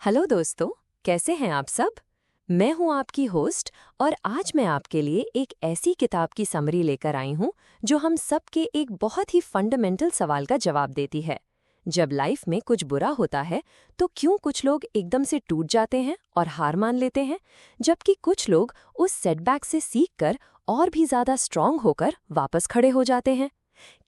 Hello दोस्तों, कैसे हैं आप सब? मैं हूं आपकी होस्ट और आज मैं आपके लिए एक ऐसी किताब की समरी लेकर आई हूं जो हम सब के एक बहुत ही फंडामेंटल सवाल का जवाब देती है। जब लाइफ में कुछ बुरा होता है तो क्यों कुछ लोग एकदम से टूट जाते हैं और हार मान लेते हैं, जबकि कुछ लोग उस सेटबैक से सीखकर और भी ज़्यादा स्ट्रांग होकर वापस खड़े हो जाते हैं?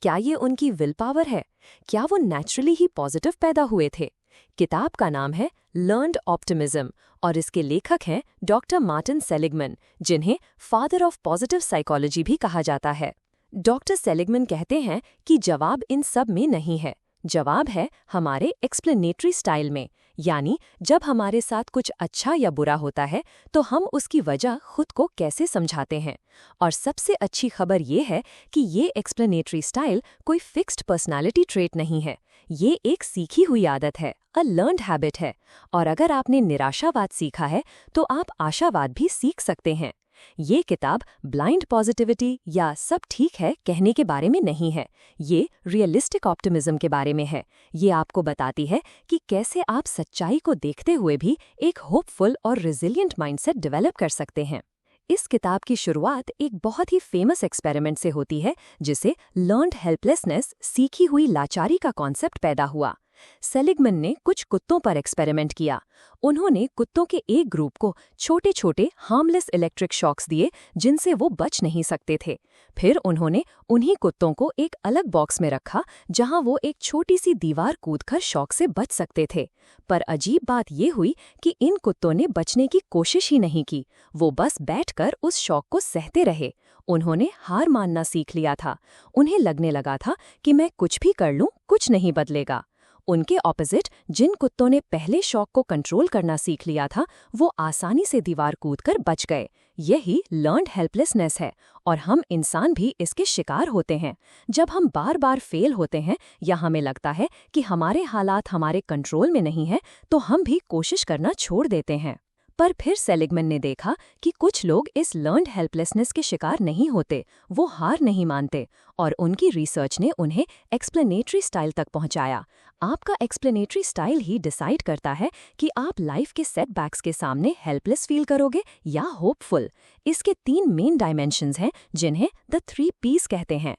क्या ये उनकी विल पावर है? क्या वो नेचुरली ही पॉजिटिव पैदा हुए थे? किताब का नाम है लर्न्ड ऑप्टिमिज्म और इसके लेखक हैं डॉक्टर मार्टिन सेलिगमैन, जिन्हें फादर ऑफ पॉजिटिव साइकोलॉजी भी कहा जाता है। डॉक्टर सेलिगमैन कहते हैं कि जवाब इन सब में नहीं है, जवाब है हमारे एक्सप्लेनेटरी स्टाइल में। यानी जब हमारे साथ कुछ अच्छा या बुरा होता है तो हम उसकी वजह खुद को कैसे समझाते हैं। और सबसे अच्छी खबर ये है कि ये एक्सप्लेनेटरी स्टाइल कोई फिक्स्ड पर्सनालिटी ट्रेट नहीं है, ये एक सीखी हुई आदत है, अ लर्न्ड हैबिट है। और अगर आपने निराशावाद सीखा है तो आप आशावाद भी सीख सकते हैं। ये किताब ब्लाइंड पॉजिटिविटी या सब ठीक है कहने के बारे में नहीं है, ये रियलिस्टिक ऑप्टिमिज्म के बारे में है। ये आपको बताती है कि कैसे आप सच्चाई को देखते हुए भी एक होपफुल और रिजिलियंट माइंडसेट डेवलप कर सकते हैं। इस किताब की शुरुआत एक बहुत ही फेमस एक्सपेरिमेंट से होती है, जिसे लर्न्ड हेल्पलेसनेस, सीखी हुई लाचारी का कॉन्सेप्ट पैदा हुआ। सेलिगमैन ने कुछ कुत्तों पर एक्सपेरिमेंट किया। उन्होंने कुत्तों के एक ग्रुप को छोटे छोटे हार्मलेस इलेक्ट्रिक शॉक्स दिए जिनसे वो बच नहीं सकते थे। फिर उन्होंने उन्हीं कुत्तों को एक अलग बॉक्स में रखा जहां वो एक छोटी सी दीवार कूदकर शॉक से बच सकते थे। पर अजीब बात ये हुई कि इन कुत्तों ने बचने की कोशिश ही नहीं की, वो बस बैठकर उस शॉक को सहते रहे। उन्होंने हार मानना सीख लिया था। उन्हें लगने लगा था कि मैं कुछ भी कर लूं, कुछ नहीं बदलेगा। उनके ऑपोजिट जिन कुत्तों ने पहले शॉक को कंट्रोल करना सीख लिया था, वो आसानी से दीवार कूदकर बच गए। यही लर्न्ड हेल्पलेसनेस है और हम इंसान भी इसके शिकार होते हैं। जब हम बार बार फेल होते हैं या हमें लगता है कि हमारे हालात हमारे कंट्रोल में नहीं है, तो हम भी कोशिश करना छोड़ देते हैं। पर फिर सेलिगमैन ने देखा कि कुछ लोग इस लर्न्ड हेल्पलेसनेस के शिकार नहीं होते, वो हार नहीं मानते, और उनकी रिसर्च ने उन्हें एक्सप्लेनेटरी स्टाइल तक पहुंचाया। आपका एक्सप्लेनेटरी स्टाइल ही डिसाइड करता है कि आप लाइफ के सेटबैक्स के सामने हेल्पलेस फील करोगे या होपफुल। इसके 3 मेन डायमेंशंस हैं जिन्हें द 3 P's कहते हैं।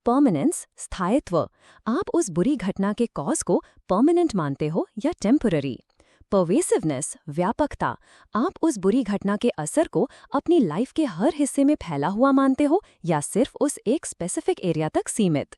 परमानेंस, स्थायित्व, आप उस बुरी घटना के कॉज को परमानेंट मानते हो या टेम्पररी। परवेसिवनेस, व्यापकता, आप उस बुरी घटना के असर को अपनी लाइफ के हर हिस्से में फैला हुआ मानते हो या सिर्फ उस एक स्पेसिफिक एरिया तक सीमित।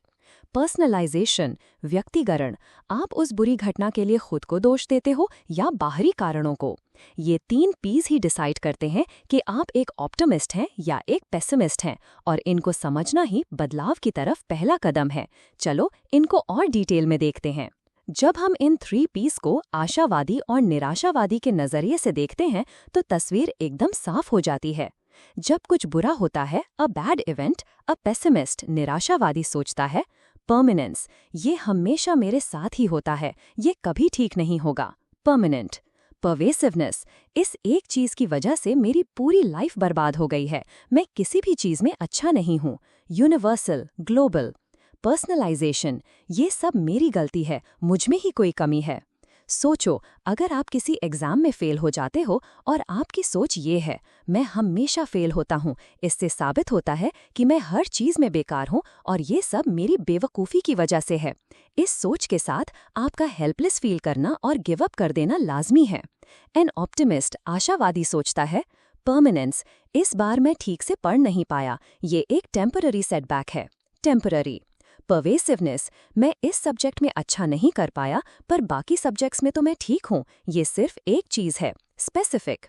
पर्सनलाइजेशन, व्यक्तिगरण, आप उस बुरी घटना के लिए खुद को दोष देते हो या बाहरी कारणों को। ये 3 P's ही डिसाइड करते हैं कि आप एक ऑप्टिमिस्ट हैं या एक पेसिमिस्ट हैं, और इनको समझना ही बदलाव की तरफ पहला कदम है। चलो इनको और डिटेल में देखते हैं। जब हम इन 3 P's को आशावादी और निराशावादी के नजरिए से देखते हैं तो तस्वीर एकदम साफ हो जाती है। जब कुछ बुरा होता है, a bad event, a pessimist निराशावादी सोचता है, परमानेंस, ये हमेशा मेरे साथ ही होता है, ये कभी ठीक नहीं होगा। परमानेंट। परवेसिवनेस, इस एक चीज की वजह से मेरी पूरी लाइफ बर्बाद हो गई है, मैं किसी भी चीज में अच्छा नहीं हूँ। Universal, global. पर्सनलाइजेशन, ये सब मेरी गलती है, मुझ में ही कोई कमी है। सोचो, अगर आप किसी एग्जाम में फेल हो जाते हो और आपकी सोच ये है, मैं हमेशा फेल होता हूँ, इससे साबित होता है कि मैं हर चीज में बेकार हूँ और ये सब मेरी बेवकूफ़ी की वजह से है। इस सोच के साथ आपका हेल्पलेस फील करना और गिव अप कर देना लाजमी है। एन ऑप्टिमिस्ट, आशावादी सोचता है, परमानेंस, इस बार मैं ठीक से पढ़ नहीं पाया, ये एक टेम्पररी सेटबैक है। टेम्पररी। परवेसिवनेस, मैं इस सब्जेक्ट में अच्छा नहीं कर पाया पर बाकी सब्जेक्ट्स में तो मैं ठीक हूँ, ये सिर्फ एक चीज़ है। स्पेसिफिक।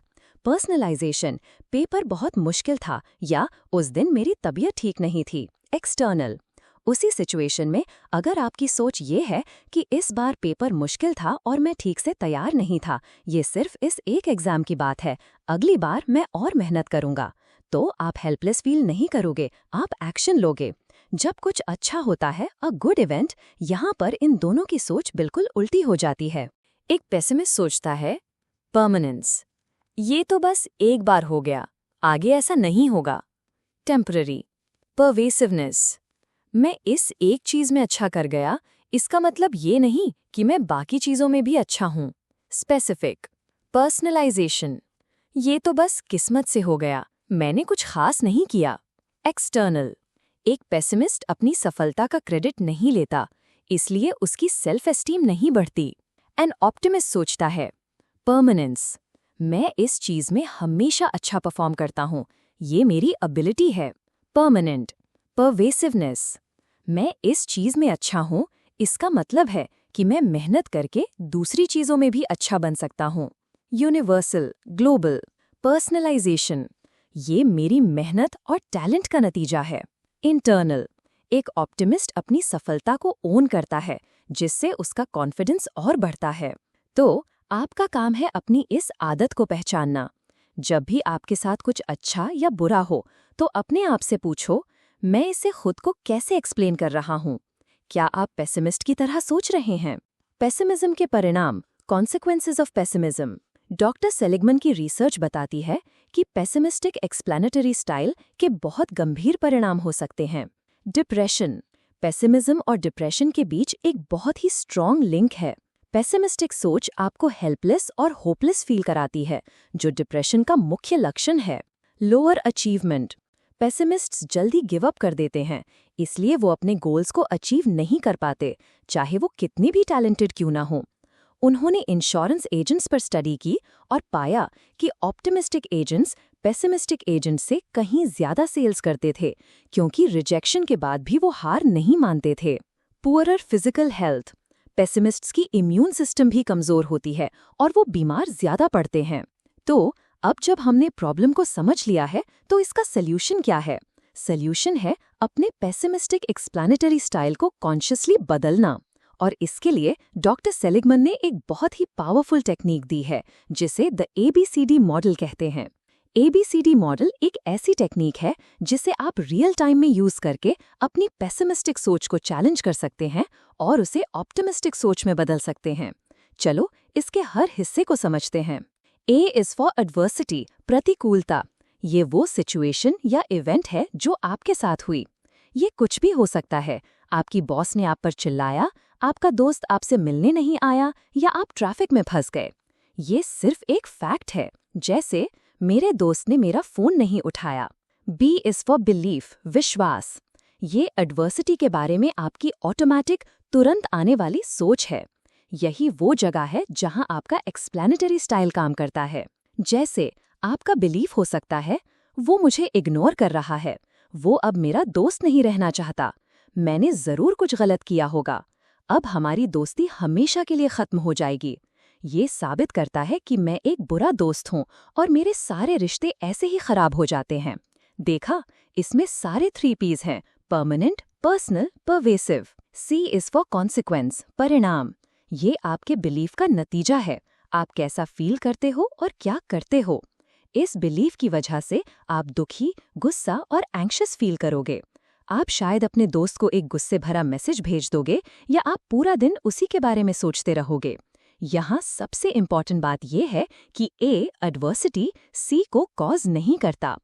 पर्सनलाइजेशन, पेपर बहुत मुश्किल था या उस दिन मेरी तबीयत ठीक नहीं थी। एक्सटर्नल। उसी सिचुएशन में अगर आपकी सोच ये है कि इस बार पेपर मुश्किल था और मैं ठीक से तैयार नहीं था, ये सिर्फ इस एक एग्जाम की बात है, अगली बार मैं और मेहनत करूँगा, तो आप हेल्पलेस फील नहीं करोगे, आप एक्शन लोगे। जब कुछ अच्छा होता है, अ गुड इवेंट, यहाँ पर इन दोनों की सोच बिल्कुल उल्टी हो जाती है। एक पेसिमिस्ट सोचता है, परमानेंस, ये तो बस एक बार हो गया, आगे ऐसा नहीं होगा। टेम्पररी। परवेसिवनेस, मैं इस एक चीज में अच्छा कर गया, इसका मतलब ये नहीं कि मैं बाकी चीजों में भी अच्छा हूँ। स्पेसिफिक। पर्सनलाइजेशन, ये तो बस किस्मत से हो गया, मैंने कुछ खास नहीं किया। एक्सटर्नल, एक पेसिमिस्ट अपनी सफलता का क्रेडिट नहीं लेता, इसलिए उसकी सेल्फ एस्टीम नहीं बढ़ती। एन ऑप्टिमिस्ट सोचता है, परमानेंस, मैं इस चीज में हमेशा अच्छा परफॉर्म करता हूँ, ये मेरी एबिलिटी है। परमानेंट, परवेसिवनेस, मैं इस चीज में अच्छा हूँ, इसका मतलब है कि मैं मेहनत करके दूसरी चीजों में भी अच्छा बन सकता हूँ। यूनिवर्सल, ग्लोबल, पर्सनलाइजेशन, ये मेरी मेहनत और टैलेंट का नतीजा है। इंटरनल, एक ऑप्टिमिस्ट अपनी सफलता को ओन करता है, जिससे उसका कॉन्फिडेंस और बढ़ता है। तो आपका काम है अपनी इस आदत को पहचानना। जब भी आपके साथ कुछ अच्छा या बुरा हो, तो अपने आप से पूछो, मैं इसे खुद को कैसे एक्सप्लेन कर रहा हूँ? क्या आप पेसिमिस्ट की तरह सोच रहे हैं? पेसिमिज्म के परिणाम, consequences of pessimism. Doctor Seligman की रिसर्च बताती है कि पेसिमिस्टिक एक्सप्लेनेटरी स्टाइल के बहुत गंभीर परिणाम हो सकते हैं। डिप्रेशन, पेसिमिज्म और डिप्रेशन के बीच एक बहुत ही स्ट्रॉन्ग लिंक है। पेसिमिस्टिक सोच आपको हेल्पलेस और होपलेस फील कराती है, जो डिप्रेशन का मुख्य लक्षण है। लोअर अचीवमेंट, पेसिमिस्ट्स जल्दी गिव अप कर देते हैं, इसलिए वो अपने गोल्स को अचीव नहीं कर पाते, चाहे वो कितनी भी टैलेंटेड क्यों ना हो। उन्होंने इंश्योरेंस एजेंट्स पर स्टडी की और पाया कि ऑप्टिमिस्टिक एजेंट्स पेसिमिस्टिक एजेंट्स से कहीं ज्यादा सेल्स करते थे, क्योंकि रिजेक्शन के बाद भी वो हार नहीं मानते थे। पुअरर फिजिकल हेल्थ, पेसिमिस्ट्स की इम्यून सिस्टम भी कमजोर होती है और वो बीमार ज्यादा पड़ते हैं। तो अब जब हमने प्रॉब्लम को समझ लिया है, तो इसका सल्यूशन क्या है? सल्यूशन है अपने पेसिमिस्टिक एक्सप्लेनेटरी स्टाइल को कॉन्शियसली बदलना। और इसके लिए डॉक्टर सेलिगमन ने एक बहुत ही पावरफुल टेक्निक दी है, जिसे द ABCD मॉडल कहते हैं। ABCD मॉडल एक ऐसी टेक्निक है जिसे आप रियल टाइम में यूज करके अपनी पेसिमिस्टिक सोच को चैलेंज कर सकते हैं और उसे ऑप्टिमिस्टिक सोच में बदल सकते हैं। चलो इसके हर हिस्से को समझते हैं। A इज फॉर एडवर्सिटी, प्रतिकूलता। ये वो सिचुएशन या इवेंट है जो आपके साथ हुई। ये कुछ भी हो सकता है। आपकी बॉस ने आप पर चिल्लाया, आपका दोस्त आपसे मिलने नहीं आया, या आप ट्रैफिक में फंस गए। ये सिर्फ एक फैक्ट है, जैसे मेरे दोस्त ने मेरा फोन नहीं उठाया। B इज फॉर बिलीफ, विश्वास। ये एडवर्सिटी के बारे में आपकी ऑटोमेटिक तुरंत आने वाली सोच है। यही वो जगह है जहां आपका एक्सप्लेनेटरी स्टाइल काम करता है। जैसे आपका बिलीफ हो सकता है, वो मुझे इग्नोर कर रहा है, वो अब मेरा दोस्त नहीं रहना चाहता, मैंने जरूर कुछ गलत किया होगा, अब हमारी दोस्ती हमेशा के लिए खत्म हो जाएगी। ये साबित करता है कि मैं एक बुरा दोस्त हूँ और मेरे सारे रिश्ते ऐसे ही खराब हो जाते हैं। देखा, इसमें सारे 3 P's हैं, permanent, personal, pervasive. C is for consequence, परिणाम। ये आपके बिलीफ का नतीजा है, आप कैसा फील करते हो और क्या करते हो। इस बिलीफ की वजह से आप दुखी, गुस्सा और एंग्शियस फील करोगे। आप शायद अपने दोस्त को एक गुस्से भरा मैसेज भेज दोगे, या आप पूरा दिन उसी के बारे में सोचते रहोगे। यहाँ सबसे इम्पॉर्टेंट बात यह है कि A एडवर्सिटी C को कॉज नहीं करता,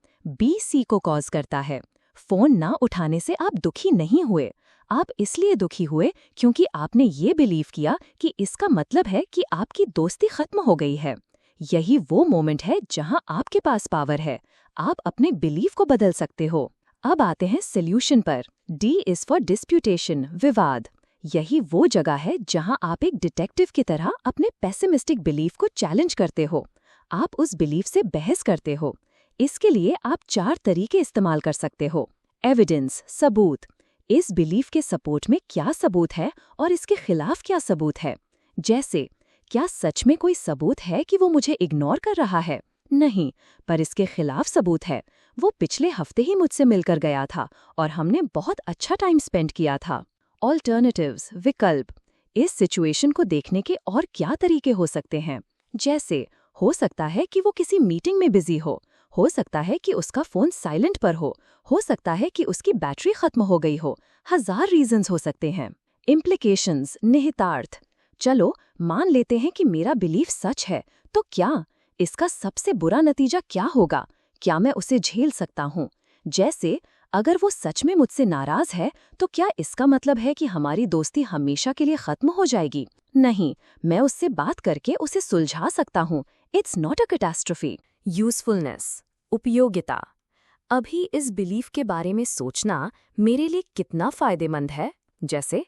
B C को कॉज करता है। फोन ना उठाने से आप दुखी नहीं हुए, आप इसलिए दुखी हुए क्योंकि आपने ये बिलीव किया कि इसका मतलब है कि आपकी दोस्ती खत्म हो गई है। यही वो मोमेंट है जहां आपके पास पावर है, आप अपने बिलीफ को बदल सकते हो। अब आते हैं सॉल्यूशन पर। D इज फॉर डिस्प्यूटेशन, विवाद। यही वो जगह है जहां आप एक डिटेक्टिव की तरह अपने पेसिमिस्टिक बिलीफ को चैलेंज करते हो, आप उस बिलीफ से बहस करते हो। इसके लिए आप 4 तरीके इस्तेमाल कर सकते हो। एविडेंस, सबूत। इस बिलीफ के सपोर्ट में क्या सबूत है और इसके खिलाफ क्या सबूत है। जैसे, क्या सच में कोई सबूत है कि वो मुझे इग्नोर कर रहा है? नहीं, पर इसके खिलाफ सबूत है, वो पिछले हफ्ते ही मुझसे मिलकर गया था और हमने बहुत अच्छा टाइम स्पेंड किया था। ऑल्टरनेटिव्स, विकल्प। इस सिचुएशन को देखने के और क्या तरीके हो सकते हैं? जैसे, हो सकता है कि वो किसी मीटिंग में बिजी हो सकता है कि उसका फोन साइलेंट पर हो सकता है कि उसकी बैटरी खत्म हो गई हो, 1000 रीजंस हो सकते हैं। इम्प्लीकेशंस, निहितार्थ। चलो मान लेते हैं कि मेरा बिलीफ सच है, तो क्या इसका सबसे बुरा नतीजा क्या होगा? क्या मैं उसे झेल सकता हूँ? जैसे, अगर वो सच में मुझसे नाराज है, तो क्या इसका मतलब है कि हमारी दोस्ती हमेशा के लिए खत्म हो जाएगी? नहीं, मैं उससे बात करके उसे सुलझा सकता हूँ। It's not a catastrophe. Usefulness, उपयोगिता। अभी इस बिलीफ के बारे में सोचना मेरे लिए कितना फायदेमंद है। जैसे,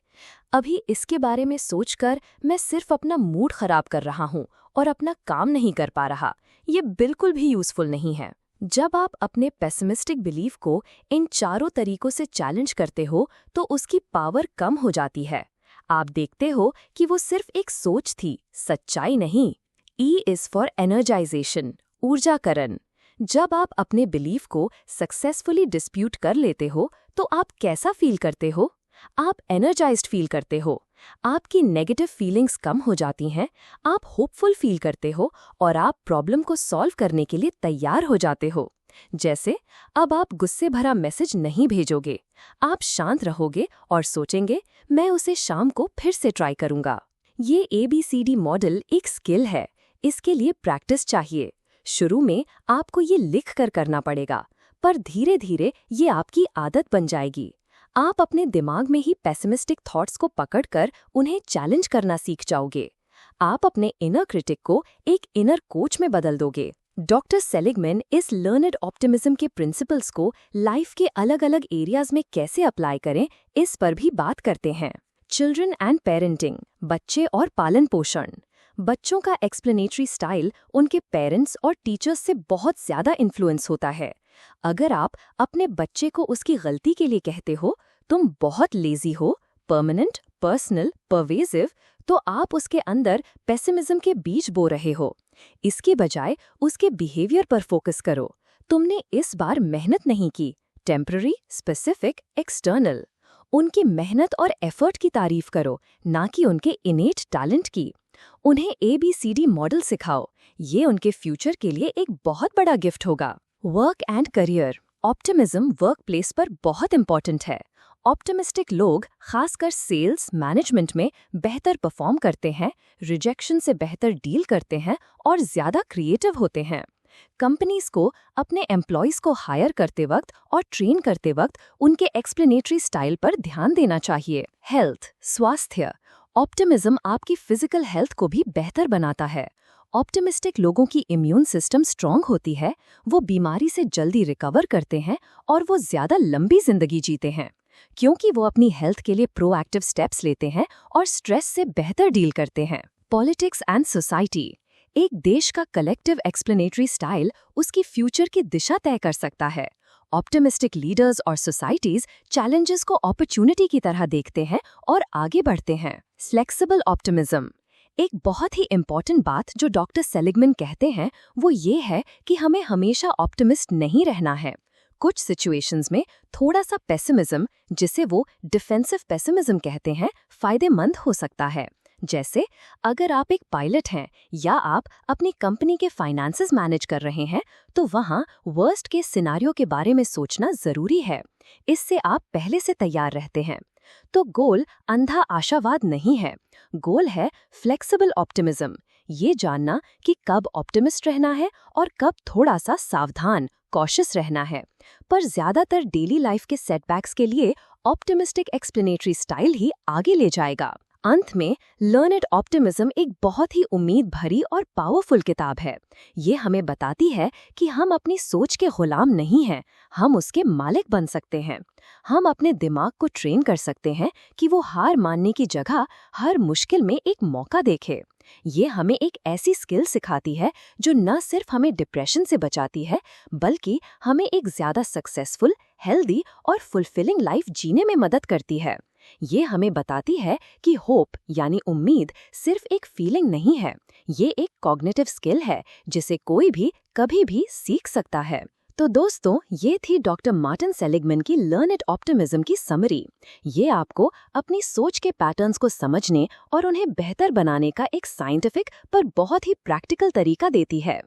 अभी इसके बारे में सोचकर मैं सिर्फ अपना मूड खराब कर रहा हूँ और अपना काम नहीं कर पा रहा। ये बिल्कुल भी यूजफुल नहीं है। जब आप अपने पेसिमिस्टिक बिलीफ को इन चारों तरीकों से चैलेंज करते हो तो उसकी पावर कम हो जाती है। आप देखते हो कि वो सिर्फ एक सोच थी, सच्चाई नहीं। E इज फॉर एनर्जाइजेशन, ऊर्जाकरण। जब आप अपने बिलीफ को सक्सेसफुली डिस्प्यूट कर लेते हो तो आप कैसा फील करते हो? आप एनर्जाइज्ड फील करते हो। आपकी नेगेटिव फीलिंग्स कम हो जाती हैं, आप होपफुल फील करते हो और आप प्रॉब्लम को सॉल्व करने के लिए तैयार हो जाते हो। जैसे, अब आप गुस्से भरा मैसेज नहीं भेजोगे, आप शांत रहोगे और सोचेंगे मैं उसे शाम को फिर से ट्राई करूंगा। ये ABCD मॉडल एक स्किल है, इसके लिए प्रैक्टिस चाहिए। शुरू में आपको ये लिख कर करना पड़ेगा, पर धीरे धीरे ये आपकी आदत बन जाएगी। आप अपने दिमाग में ही पेसिमिस्टिक थॉट्स को पकड़कर उन्हें चैलेंज करना सीख जाओगे। आप अपने इनर क्रिटिक को एक इनर कोच में बदल दोगे। डॉक्टर सेलिगमैन इस लर्नड ऑप्टिमिज्म के प्रिंसिपल्स को लाइफ के अलग अलग एरियाज में कैसे अप्लाई करें, इस पर भी बात करते हैं। चिल्ड्रन एंड पेरेंटिंग, बच्चे और पालन पोषण। बच्चों का एक्सप्लेनेटरी स्टाइल उनके पेरेंट्स और टीचर्स से बहुत ज़्यादा इन्फ्लुएंस होता है। अगर आप अपने बच्चे को उसकी गलती के लिए कहते हो तुम बहुत लेजी हो, परमानेंट, पर्सनल, परवेसिव, तो आप उसके अंदर पेसिमिज्म के बीज बो रहे हो। इसके बजाय उसके बिहेवियर पर फोकस करो। तुमने इस बार मेहनत नहीं की, टेम्पररी, स्पेसिफिक, एक्सटर्नल। उनकी मेहनत और एफर्ट की तारीफ करो, ना कि उनके इनेट टैलेंट की। उन्हें ABCD मॉडल सिखाओ, ये उनके फ्यूचर के लिए एक बहुत बड़ा गिफ्ट होगा। Work and career. Optimism work place पर बहुत इंपॉर्टेंट है। ऑप्टिमिस्टिक लोग खासकर सेल्स, मैनेजमेंट में बेहतर परफॉर्म करते हैं, रिजेक्शन से बेहतर डील करते हैं और ज़्यादा क्रिएटिव होते हैं। कंपनीज को अपने एम्प्लॉयज़ को हायर करते वक्त और ट्रेन करते वक्त उनके एक्सप्लेनेटरी स्टाइल पर ध्यान देना चाहिए। हेल्थ, स्वास्थ्य। ऑप्टिमिज्म आपकी फिजिकल हेल्थ को भी बेहतर बनाता है। ऑप्टिमिस्टिक लोगों की इम्यून सिस्टम स्ट्रांग होती है, वो बीमारी से जल्दी रिकवर करते हैं और वो ज़्यादा लंबी जिंदगी जीते हैं, क्योंकि वो अपनी हेल्थ के लिए प्रोएक्टिव स्टेप्स लेते हैं और स्ट्रेस से बेहतर डील करते हैं। Politics and society. एक देश का कलेक्टिव एक्सप्लेनेटरी स्टाइल उसकी फ्यूचर की दिशा तय कर सकता है। ऑप्टिमिस्टिक लीडर्स और सोसाइटीज चैलेंजेस को अपॉर्चुनिटी की तरह देखते हैं और आगे बढ़ते हैं। Flexible optimism. एक बहुत ही इम्पॉर्टेंट बात जो डॉक्टर सेलिगमैन कहते हैं वो ये है कि हमें हमेशा ऑप्टिमिस्ट नहीं रहना है। कुछ सिचुएशंस में थोड़ा सा पेसिमिज्म, जिसे वो डिफेंसिव पेसिमिज्म कहते हैं, फायदेमंद हो सकता है। जैसे, अगर आप एक पायलट हैं या आप अपनी कंपनी के फाइनेंसेस मैनेज कर रहे हैं तो वहाँ वर्स्ट केस सिनारियो के बारे में सोचना ज़रूरी है। इससे आप पहले से तैयार रहते हैं। तो गोल अंधा आशावाद नहीं है, गोल है फ्लेक्सिबल ऑप्टिमिज्म। ये जानना कि कब ऑप्टिमिस्ट रहना है और कब थोड़ा सा सावधान, कॉशियस रहना है। पर ज़्यादातर डेली लाइफ के सेटबैक्स के लिए ऑप्टिमिस्टिक एक्सप्लेनेटरी स्टाइल ही आगे ले जाएगा। अंत में, लर्नड ऑप्टिमिज्म एक बहुत ही उम्मीद भरी और पावरफुल किताब है। ये हमें बताती है कि हम अपनी सोच के गुलाम नहीं हैं, हम उसके मालिक बन सकते हैं। हम अपने दिमाग को ट्रेन कर सकते हैं कि वो हार मानने की जगह हर मुश्किल में एक मौका देखे। ये हमें एक ऐसी स्किल सिखाती है जो न सिर्फ हमें डिप्रेशन से बचाती है, बल्कि हमें एक ज़्यादा सक्सेसफुल, हेल्दी और फुलफिलिंग लाइफ जीने में मदद करती है। ये हमें बताती है कि होप यानी उम्मीद सिर्फ एक फीलिंग नहीं है, ये एक कॉग्निटिव स्किल है जिसे कोई भी कभी भी सीख सकता है। तो दोस्तों, ये थी डॉक्टर मार्टिन सेलिगमैन की लर्नड ऑप्टिमिज्म की समरी। ये आपको अपनी सोच के पैटर्न्स को समझने और उन्हें बेहतर बनाने का एक साइंटिफिक पर बहुत ही प्रैक्टिकल तरीका देती है।